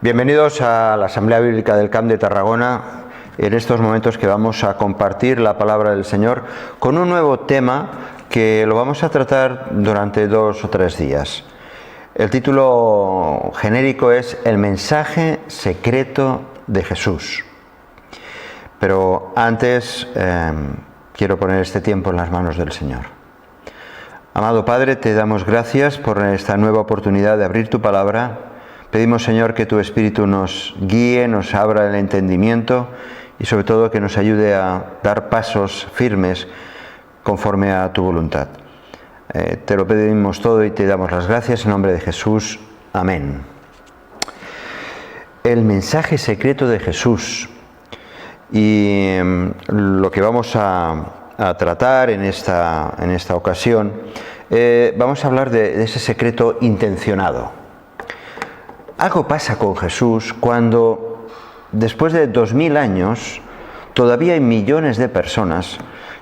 Bienvenidos a la Asamblea Bíblica del Camp de Tarragona, en estos momentos que vamos a compartir la palabra del Señor con un nuevo tema que lo vamos a tratar durante 2 o 3 días. El título genérico es El mensaje secreto de Jesús. Pero antes quiero poner este tiempo en las manos del Señor. Amado Padre, te damos gracias por esta nueva oportunidad de abrir tu palabra. Pedimos, Señor, que tu Espíritu nos guíe, nos abra el entendimiento y sobre todo que nos ayude a dar pasos firmes conforme a tu voluntad. Te lo pedimos todo y te damos las gracias en nombre de Jesús. Amén. El mensaje secreto de Jesús. Y lo que vamos a tratar en esta ocasión, vamos a hablar de ese secreto intencionado. Algo pasa con Jesús cuando, después de 2000 años, todavía hay millones de personas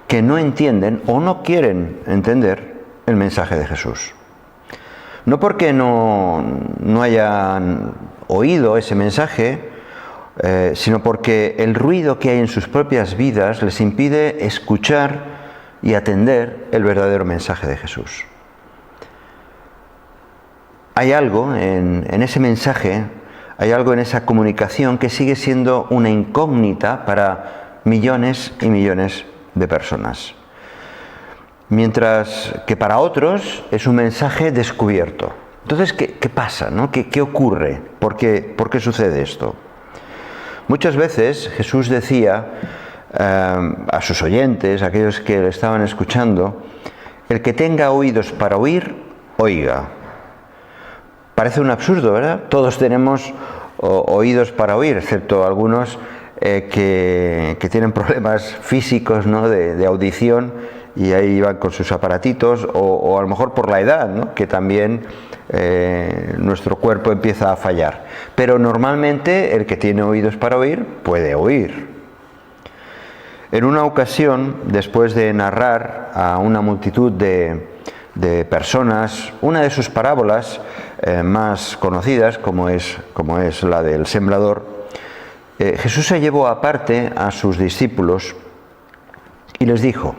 que no entienden o no quieren entender el mensaje de Jesús. No porque no hayan oído ese mensaje, sino porque el ruido que hay en sus propias vidas les impide escuchar y atender el verdadero mensaje de Jesús. Hay algo en ese mensaje, hay algo en esa comunicación que sigue siendo una incógnita para millones y millones de personas. Mientras que para otros es un mensaje descubierto. Entonces, ¿qué pasa, no? ¿Qué ocurre? ¿Por qué sucede esto? Muchas veces Jesús decía a sus oyentes, a aquellos que le estaban escuchando, el que tenga oídos para oír, oiga. Parece un absurdo, ¿verdad? Todos tenemos oídos para oír, excepto algunos que tienen problemas físicos, ¿no? de audición, y ahí van con sus aparatitos, o a lo mejor por la edad, ¿no? Que también nuestro cuerpo empieza a fallar. Pero normalmente el que tiene oídos para oír puede oír. En una ocasión, después de narrar a una multitud de personas, una de sus parábolas más conocidas, como es la del sembrador, Jesús se llevó aparte a sus discípulos y les dijo: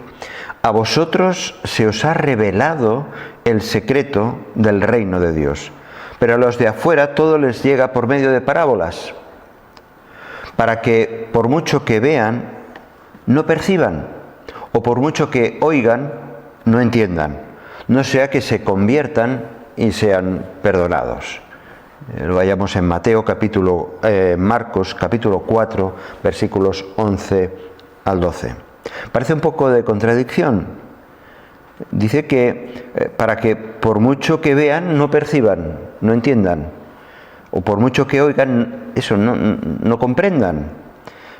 a vosotros se os ha revelado el secreto del reino de Dios, pero a los de afuera todo les llega por medio de parábolas, para que por mucho que vean, no perciban, o por mucho que oigan, no entiendan, no sea que se conviertan y sean perdonados. Lo vayamos en Marcos capítulo 4, versículos 11 al 12. Parece un poco de contradicción. Dice que para que por mucho que vean, no perciban, no entiendan, o por mucho que oigan, eso, no comprendan.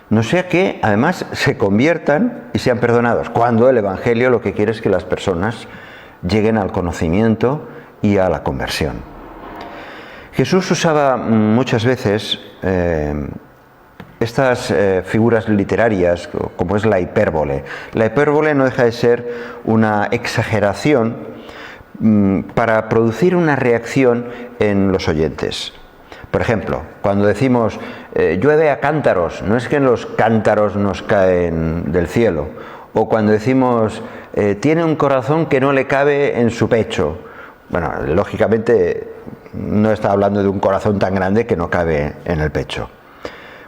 No sea que además se conviertan y sean perdonados, cuando el Evangelio lo que quiere es que las personas lleguen al conocimiento y a la conversión. Jesús usaba muchas veces estas figuras literarias, como es la hipérbole. La hipérbole no deja de ser una exageración para producir una reacción en los oyentes. Por ejemplo, cuando decimos llueve a cántaros, no es que los cántaros nos caen del cielo. O cuando decimos tiene un corazón que no le cabe en su pecho. Bueno, lógicamente no está hablando de un corazón tan grande que no cabe en el pecho.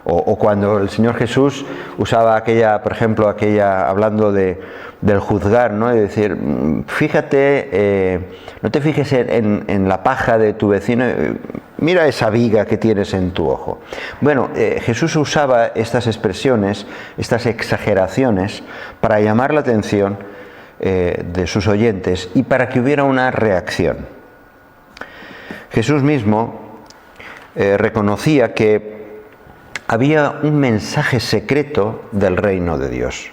O cuando el Señor Jesús usaba hablando del juzgar, ¿no? De decir, fíjate, no te fijes en la paja de tu vecino, mira esa viga que tienes en tu ojo. Bueno, Jesús usaba estas expresiones, estas exageraciones, para llamar la atención de sus oyentes y para que hubiera una reacción. Jesús mismo reconocía que había un mensaje secreto del reino de Dios.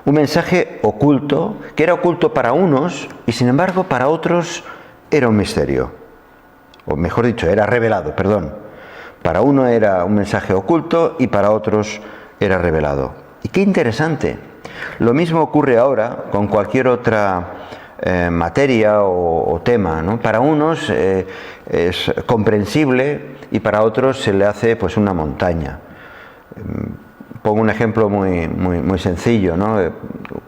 Un mensaje oculto, que era oculto para unos y sin embargo para otros era un misterio. O mejor dicho, era revelado, perdón. Para uno era un mensaje oculto y para otros era revelado. Y qué interesante. Lo mismo ocurre ahora con cualquier otra materia o tema, ¿no? Para unos es comprensible y para otros se le hace pues una montaña. Pongo un ejemplo muy sencillo, ¿no?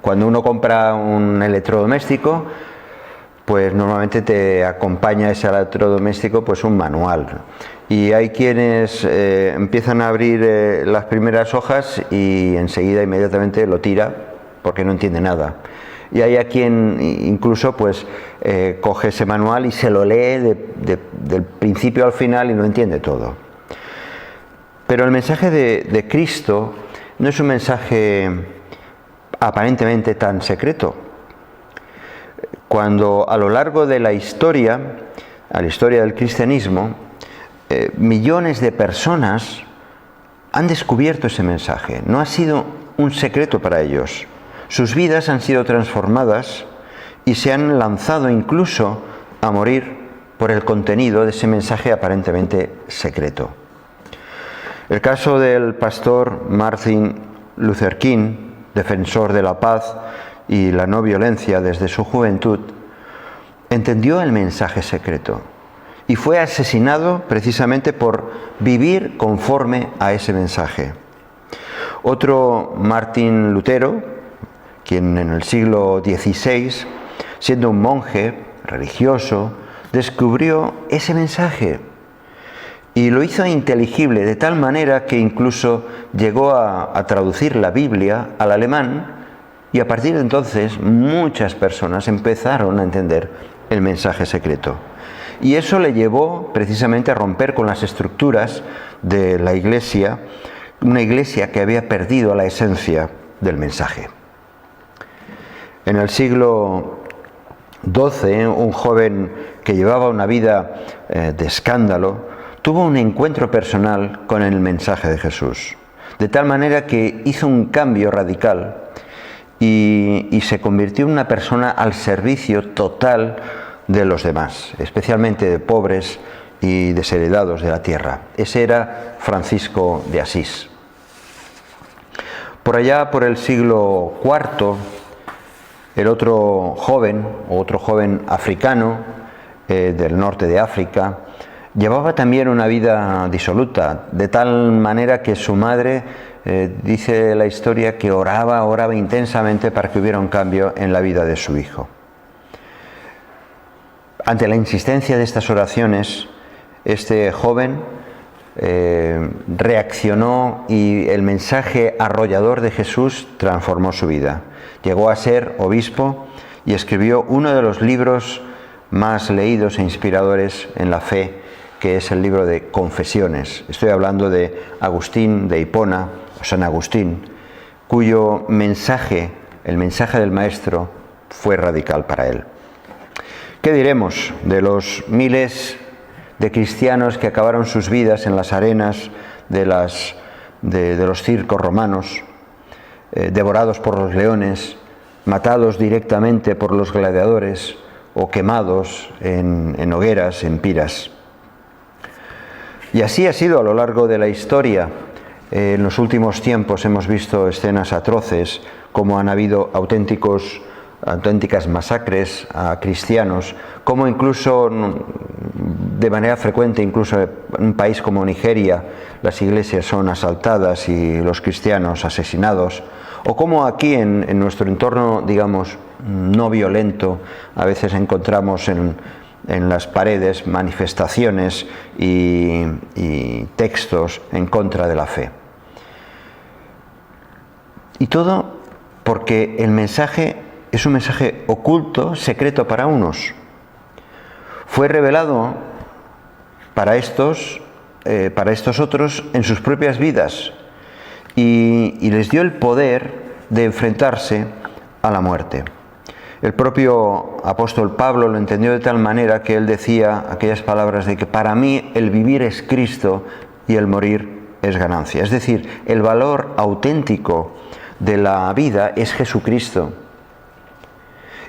Cuando uno compra un electrodoméstico, pues normalmente te acompaña ese electrodoméstico pues un manual. Y hay quienes empiezan a abrir las primeras hojas y enseguida, inmediatamente lo tira porque no entiende nada. Y hay a quien incluso pues coge ese manual y se lo lee del principio al final y lo entiende todo. Pero el mensaje de Cristo no es un mensaje aparentemente tan secreto. Cuando a lo largo de la historia del cristianismo, millones de personas han descubierto ese mensaje. No ha sido un secreto para ellos. Sus vidas han sido transformadas y se han lanzado incluso a morir por el contenido de ese mensaje aparentemente secreto. El caso del pastor Martin Luther King, defensor de la paz y la no violencia desde su juventud, entendió el mensaje secreto y fue asesinado precisamente por vivir conforme a ese mensaje. Otro, Martín Lutero, quien en el siglo XVI, siendo un monje religioso, descubrió ese mensaje y lo hizo inteligible de tal manera que incluso llegó a traducir la Biblia al alemán, y a partir de entonces muchas personas empezaron a entender el mensaje secreto. Y eso le llevó precisamente a romper con las estructuras de la Iglesia, una Iglesia que había perdido la esencia del mensaje. En el siglo XII, un joven que llevaba una vida de escándalo tuvo un encuentro personal con el mensaje de Jesús, de tal manera que hizo un cambio radical y se convirtió en una persona al servicio total de los demás, especialmente de pobres y desheredados de la tierra. Ese era Francisco de Asís. Por allá, por el siglo IV, el otro joven africano del norte de África, llevaba también una vida disoluta, de tal manera que su madre, dice la historia, que oraba intensamente para que hubiera un cambio en la vida de su hijo. Ante la insistencia de estas oraciones, este joven reaccionó y el mensaje arrollador de Jesús transformó su vida. Llegó a ser obispo y escribió uno de los libros más leídos e inspiradores en la fe, que es el libro de Confesiones. Estoy hablando de Agustín de Hipona, o San Agustín, cuyo mensaje, el mensaje del Maestro, fue radical para él. ¿Qué diremos de los miles de cristianos que acabaron sus vidas en las arenas de los circos romanos, devorados por los leones, matados directamente por los gladiadores o quemados en hogueras, en piras? Y así ha sido a lo largo de la historia. En los últimos tiempos hemos visto escenas atroces, como han habido auténticas masacres a cristianos, como incluso de manera frecuente, incluso en un país como Nigeria, las iglesias son asaltadas y los cristianos asesinados, o como aquí en nuestro entorno, digamos, no violento, a veces encontramos en las paredes manifestaciones y textos en contra de la fe. Y todo porque el mensaje es un mensaje oculto, secreto para unos. Fue revelado para estos otros en sus propias vidas y les dio el poder de enfrentarse a la muerte. El propio apóstol Pablo lo entendió de tal manera que él decía aquellas palabras de que para mí el vivir es Cristo y el morir es ganancia. Es decir, el valor auténtico de la vida es Jesucristo.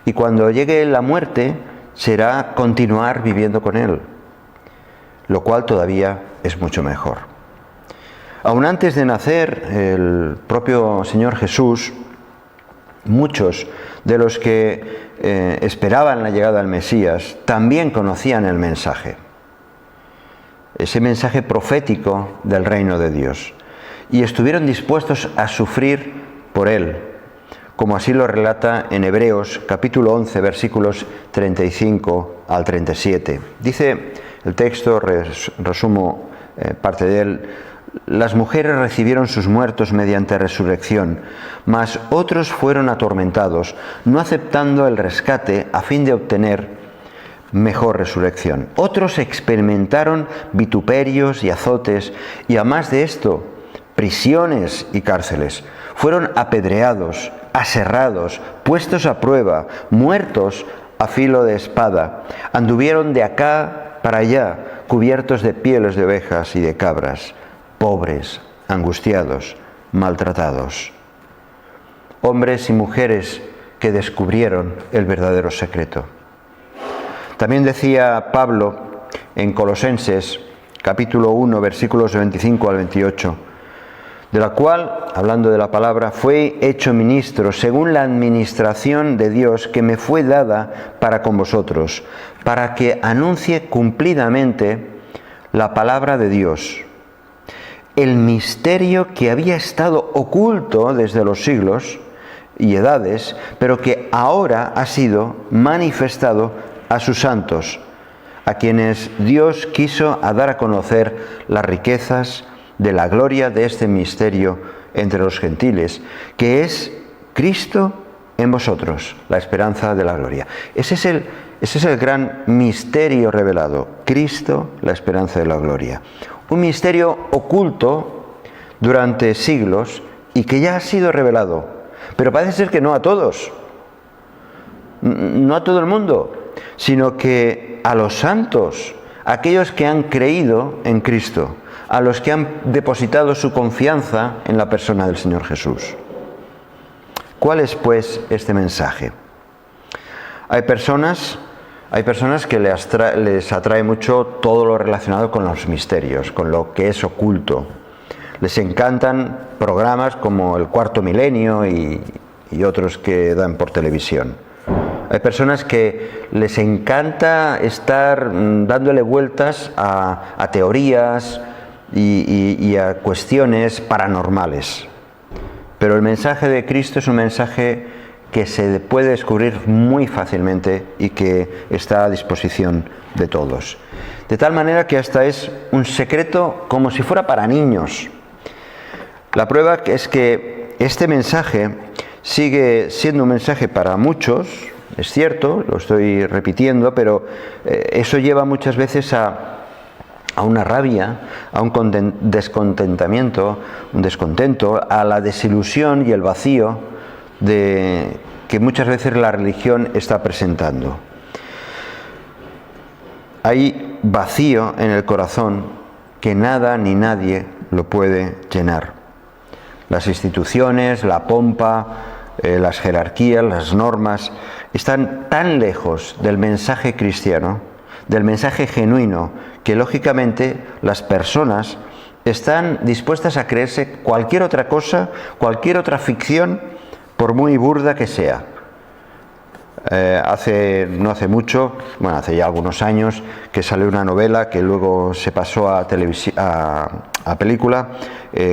Y cuando llegue la muerte será continuar viviendo con Él, lo cual todavía es mucho mejor. Aún antes de nacer el propio Señor Jesús, muchos de los que esperaban la llegada del Mesías también conocían el mensaje. ese mensaje profético del reino de Dios, y estuvieron dispuestos a sufrir por él, como así lo relata en Hebreos capítulo 11, versículos 35 al 37. Dice el texto, resumo parte de él: las mujeres recibieron sus muertos mediante resurrección, mas otros fueron atormentados, no aceptando el rescate a fin de obtener mejor resurrección. Otros experimentaron vituperios y azotes, y a más de esto, prisiones y cárceles. Fueron apedreados, aserrados, puestos a prueba, muertos a filo de espada. Anduvieron de acá para allá, cubiertos de pieles de ovejas y de cabras, pobres, angustiados, maltratados. Hombres y mujeres que descubrieron el verdadero secreto. También decía Pablo en Colosenses capítulo 1, versículos 25 al 28, de la cual, hablando de la palabra, fue hecho ministro según la administración de Dios que me fue dada para con vosotros, para que anuncie cumplidamente la palabra de Dios, el misterio que había estado oculto desde los siglos y edades, pero que ahora ha sido manifestado a sus santos, a quienes Dios quiso dar a conocer las riquezas de la gloria de este misterio entre los gentiles, que es Cristo en vosotros, la esperanza de la gloria. Ese es el gran misterio revelado, Cristo, la esperanza de la gloria. Un misterio oculto durante siglos y que ya ha sido revelado, pero parece ser que no a todos, no a todo el mundo, sino que a los santos, aquellos que han creído en Cristo, a los que han depositado su confianza en la persona del Señor Jesús. ¿Cuál es, pues, este mensaje? Hay personas que les atrae mucho todo lo relacionado con los misterios, con lo que es oculto. Les encantan programas como El Cuarto Milenio y otros que dan por televisión. Hay personas que les encanta estar dándole vueltas a teorías y a cuestiones paranormales. Pero el mensaje de Cristo es un mensaje que se puede descubrir muy fácilmente y que está a disposición de todos. De tal manera que hasta es un secreto como si fuera para niños. La prueba es que este mensaje sigue siendo un mensaje para muchos, es cierto, lo estoy repitiendo, pero eso lleva muchas veces a una rabia, a un descontentamiento, un descontento, a la desilusión y el vacío que muchas veces la religión está presentando. Hay vacío en el corazón que nada ni nadie lo puede llenar. Las instituciones, la pompa, las jerarquías, las normas, están tan lejos del mensaje cristiano, del mensaje genuino, que lógicamente las personas están dispuestas a creerse cualquier otra cosa, cualquier otra ficción, por muy burda que sea. No hace mucho, hace ya algunos años, que salió una novela que luego se pasó a película,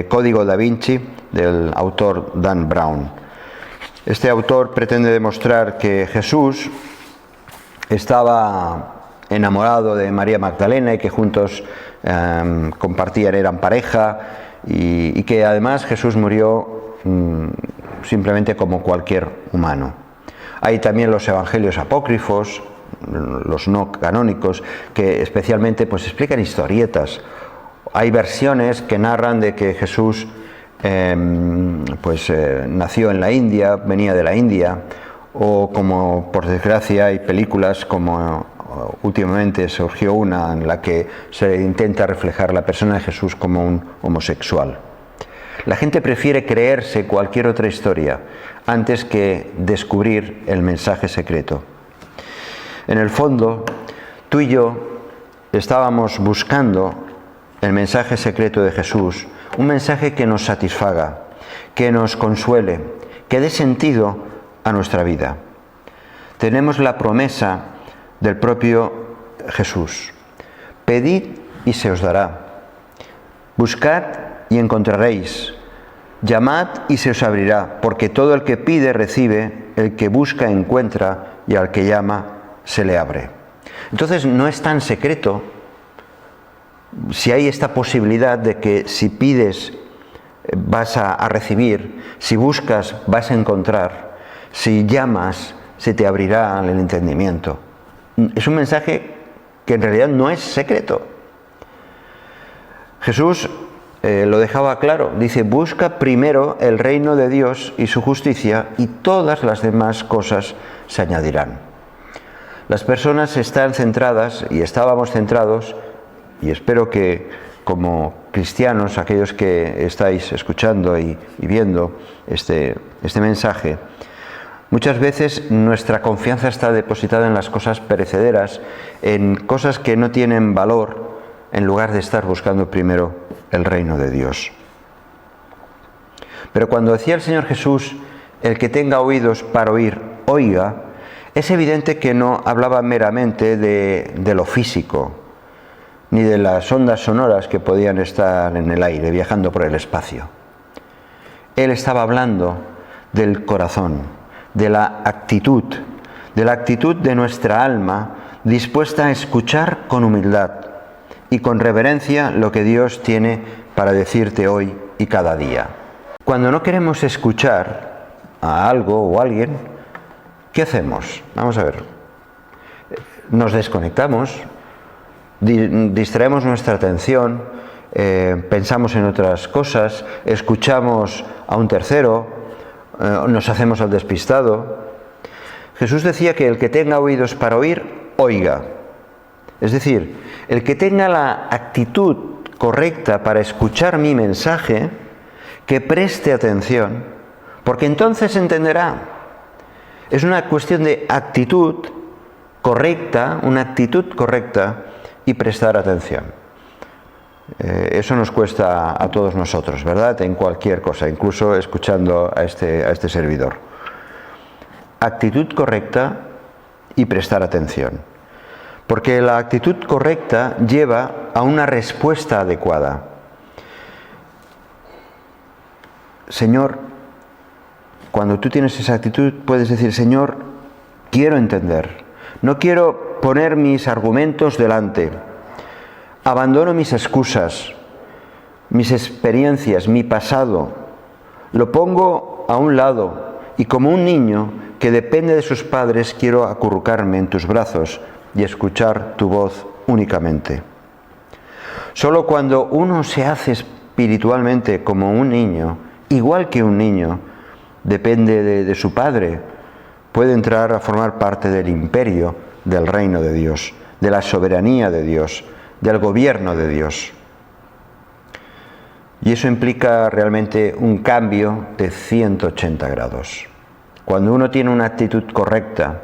Código Da Vinci, del autor Dan Brown. Este autor pretende demostrar que Jesús estaba enamorado de María Magdalena y que juntos eran pareja, y que además Jesús murió simplemente como cualquier humano. Hay también los evangelios apócrifos, los no canónicos, que especialmente explican historietas. Hay versiones que narran de que Jesús nació en la India, venía de la India, o como por desgracia hay películas como últimamente surgió una en la que se intenta reflejar la persona de Jesús como un homosexual. La gente prefiere creerse cualquier otra historia antes que descubrir el mensaje secreto. En el fondo, tú y yo estábamos buscando el mensaje secreto de Jesús, un mensaje que nos satisfaga, que nos consuele, que dé sentido a nuestra vida. Tenemos la promesa del propio Jesús: pedid y se os dará. Buscad y encontraréis. Llamad y se os abrirá, porque todo el que pide recibe, el que busca encuentra, y al que llama se le abre. Entonces no es tan secreto si hay esta posibilidad de que si pides vas a recibir, si buscas vas a encontrar, si llamas se te abrirá el entendimiento. Es un mensaje que en realidad no es secreto. Jesús lo dejaba claro, dice: busca primero el reino de Dios y su justicia, y todas las demás cosas se añadirán. Las personas están centradas, y estábamos centrados, y espero que como cristianos, aquellos que estáis escuchando y viendo este mensaje, muchas veces nuestra confianza está depositada en las cosas perecederas, en cosas que no tienen valor, en lugar de estar buscando primero el reino de Dios. Pero cuando decía el Señor Jesús: el que tenga oídos para oír, oiga, es evidente que no hablaba meramente de lo físico, ni de las ondas sonoras que podían estar en el aire, viajando por el espacio. Él estaba hablando del corazón, de la actitud de nuestra alma, dispuesta a escuchar con humildad y con reverencia lo que Dios tiene para decirte hoy y cada día. Cuando no queremos escuchar a algo o a alguien, ¿qué hacemos? Vamos a ver. Nos desconectamos, distraemos nuestra atención, pensamos en otras cosas, escuchamos a un tercero, nos hacemos al despistado. Jesús decía que el que tenga oídos para oír, oiga. Es decir, el que tenga la actitud correcta para escuchar mi mensaje, que preste atención, porque entonces entenderá. Es una cuestión de actitud correcta, una actitud correcta y prestar atención. Eso nos cuesta a todos nosotros, ¿verdad? En cualquier cosa, incluso escuchando a este servidor. Actitud correcta y prestar atención. Porque la actitud correcta lleva a una respuesta adecuada. Señor, cuando tú tienes esa actitud, puedes decir: Señor, quiero entender. No quiero poner mis argumentos delante. Abandono mis excusas, mis experiencias, mi pasado. Lo pongo a un lado y, como un niño que depende de sus padres, quiero acurrucarme en tus brazos y escuchar tu voz únicamente. Solo cuando uno se hace espiritualmente como un niño, igual que un niño, depende de su padre, puede entrar a formar parte del imperio del reino de Dios, de la soberanía de Dios, del gobierno de Dios. Y eso implica realmente un cambio de 180 grados. Cuando uno tiene una actitud correcta,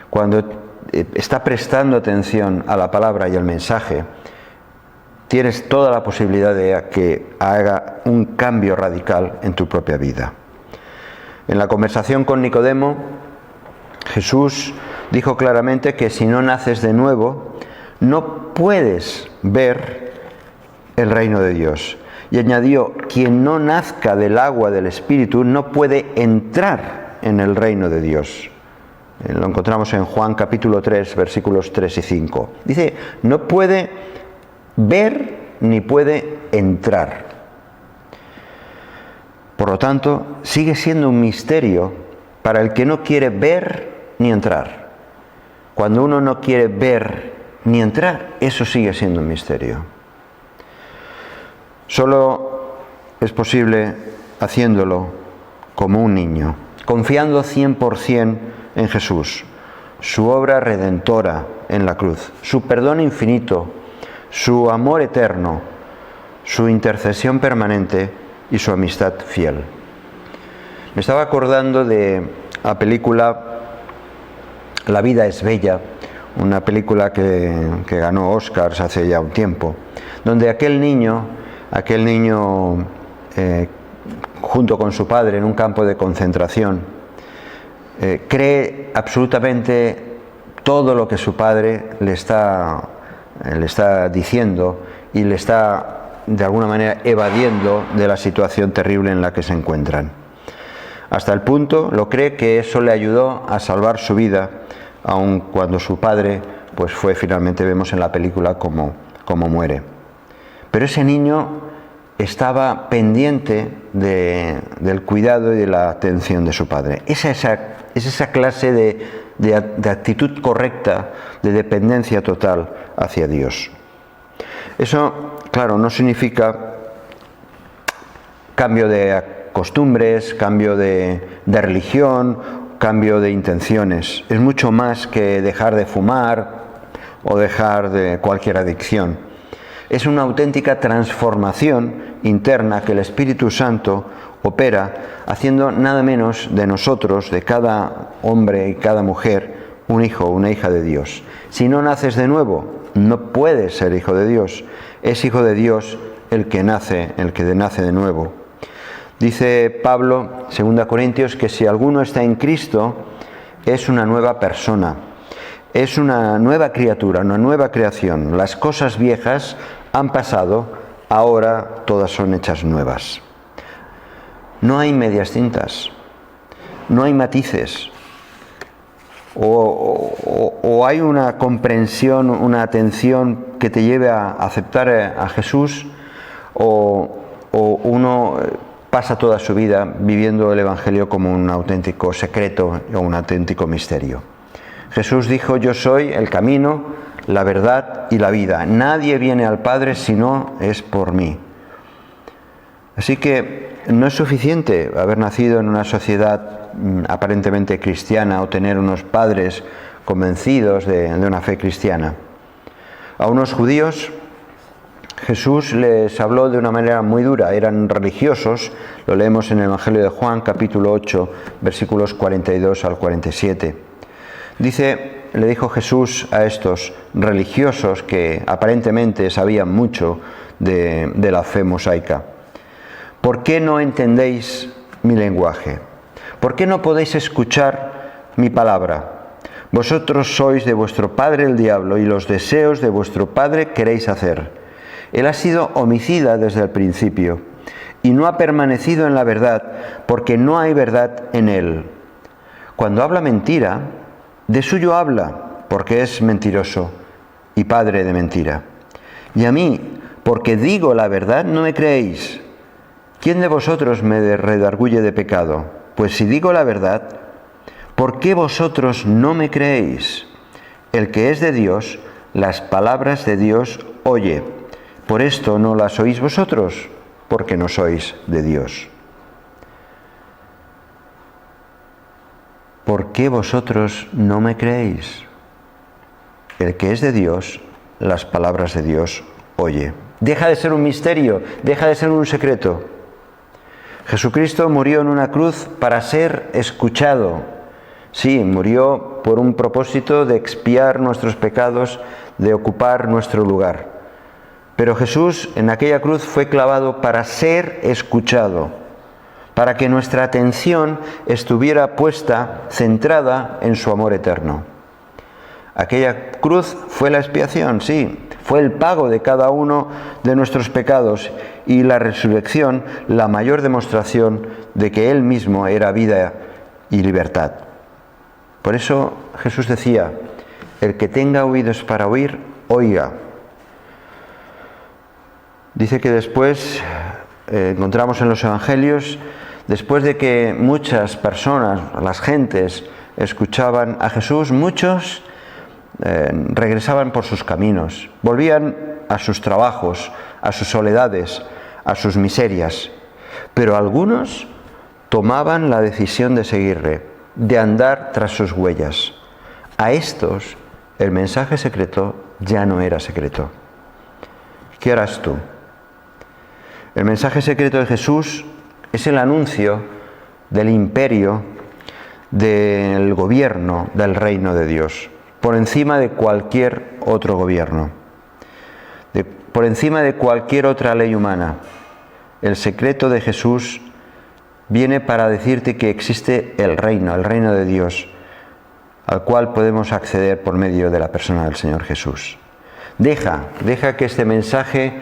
cuando está prestando atención a la palabra y al mensaje, tienes toda la posibilidad de que haga un cambio radical en tu propia vida. En la conversación con Nicodemo, Jesús dijo claramente que si no naces de nuevo, no puedes ver el reino de Dios. Y añadió: quien no nazca del agua del Espíritu no puede entrar en el reino de Dios. Lo encontramos en Juan capítulo 3, versículos 3 y 5. Dice: no puede ver ni puede entrar. Por lo tanto, sigue siendo un misterio para el que no quiere ver ni entrar. Cuando uno no quiere ver ni entrar, eso sigue siendo un misterio. Solo es posible haciéndolo como un niño, confiando 100% en Jesús, su obra redentora en la cruz, su perdón infinito, su amor eterno, su intercesión permanente y su amistad fiel. Me estaba acordando de la película La vida es bella, una película que ganó Oscars hace ya un tiempo, donde aquel niño junto con su padre en un campo de concentración, cree absolutamente todo lo que su padre le está diciendo y le está de alguna manera evadiendo de la situación terrible en la que se encuentran. Hasta el punto, lo cree, que eso le ayudó a salvar su vida, aun cuando su padre pues fue, finalmente vemos en la película como muere. Pero ese niño estaba pendiente del cuidado y de la atención de su padre. Es esa clase de actitud correcta, de dependencia total hacia Dios. Eso, claro, no significa cambio de costumbres, cambio de religión, cambio de intenciones. Es mucho más que dejar de fumar o dejar de cualquier adicción. Es una auténtica transformación interna que el Espíritu Santo opera, haciendo nada menos de nosotros, de cada hombre y cada mujer, un hijo o una hija de Dios. Si no naces de nuevo, no puedes ser hijo de Dios. Es hijo de Dios el que nace de nuevo. Dice Pablo, 2 Corintios, que si alguno está en Cristo, es una nueva persona, es una nueva criatura, una nueva creación. Las cosas viejas han pasado, ahora todas son hechas nuevas. No hay medias tintas, no hay matices. O hay una comprensión, una atención que te lleve a aceptar a Jesús, o uno pasa toda su vida viviendo el Evangelio como un auténtico secreto o un auténtico misterio. Jesús dijo: yo soy el camino, la verdad y la vida. Nadie viene al Padre si no es por mí. Así que no es suficiente haber nacido en una sociedad aparentemente cristiana o tener unos padres convencidos de una fe cristiana. A unos judíos Jesús les habló de una manera muy dura, eran religiosos, lo leemos en el Evangelio de Juan, capítulo 8, versículos 42 al 47. Le dijo Jesús a estos religiosos que aparentemente sabían mucho de la fe mosaica: ¿por qué no entendéis mi lenguaje? ¿Por qué no podéis escuchar mi palabra? Vosotros sois de vuestro padre el diablo, y los deseos de vuestro padre queréis hacer. Él ha sido homicida desde el principio, y no ha permanecido en la verdad, porque no hay verdad en él. Cuando habla mentira, de suyo habla, porque es mentiroso y padre de mentira. Y a mí, porque digo la verdad, no me creéis. ¿Quién de vosotros me redarguye de pecado? Pues si digo la verdad, ¿por qué vosotros no me creéis? El que es de Dios, las palabras de Dios oye. Por esto no las oís vosotros, porque no sois de Dios. ¿Por qué vosotros no me creéis? El que es de Dios, las palabras de Dios oye. Deja de ser un misterio, deja de ser un secreto. Jesucristo murió en una cruz para ser escuchado. Sí, murió por un propósito de expiar nuestros pecados, de ocupar nuestro lugar. Pero Jesús en aquella cruz fue clavado para ser escuchado, para que nuestra atención estuviera puesta, centrada en su amor eterno. Aquella cruz fue la expiación, sí, fue el pago de cada uno de nuestros pecados, y la resurrección, la mayor demostración de que Él mismo era vida y libertad. Por eso Jesús decía: el que tenga oídos para oír, oiga. Dice que después, encontramos en los Evangelios, después de que muchas personas, las gentes, escuchaban a Jesús, muchos regresaban por sus caminos, volvían a sus trabajos, a sus soledades, a sus miserias. Pero algunos tomaban la decisión de seguirle, de andar tras sus huellas. A estos el mensaje secreto ya no era secreto. ¿Qué harás tú? El mensaje secreto de Jesús es el anuncio del imperio, del gobierno del reino de Dios, por encima de cualquier otro gobierno, por encima de cualquier otra ley humana. El secreto de Jesús viene para decirte que existe el reino de Dios, al cual podemos acceder por medio de la persona del Señor Jesús. Deja que este mensaje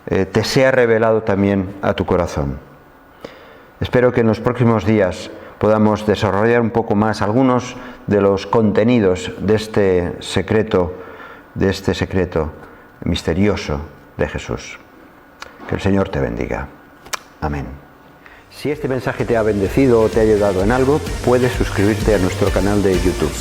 te sea revelado también a tu corazón. Espero que en los próximos días podamos desarrollar un poco más algunos de los contenidos de este secreto misterioso de Jesús. Que el Señor te bendiga. Amén. Si este mensaje te ha bendecido o te ha ayudado en algo, puedes suscribirte a nuestro canal de YouTube.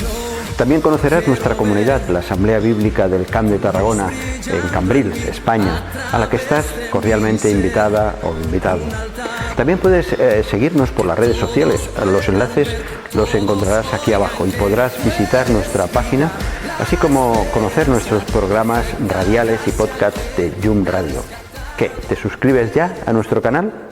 También conocerás nuestra comunidad, la Asamblea Bíblica del Camp de Tarragona, en Cambrils, España, a la que estás cordialmente invitada o invitado. También puedes seguirnos por las redes sociales. Los enlaces los encontrarás aquí abajo y podrás visitar nuestra página, así como conocer nuestros programas radiales y podcasts de Yum Radio. ¿Qué? ¿Te suscribes ya a nuestro canal?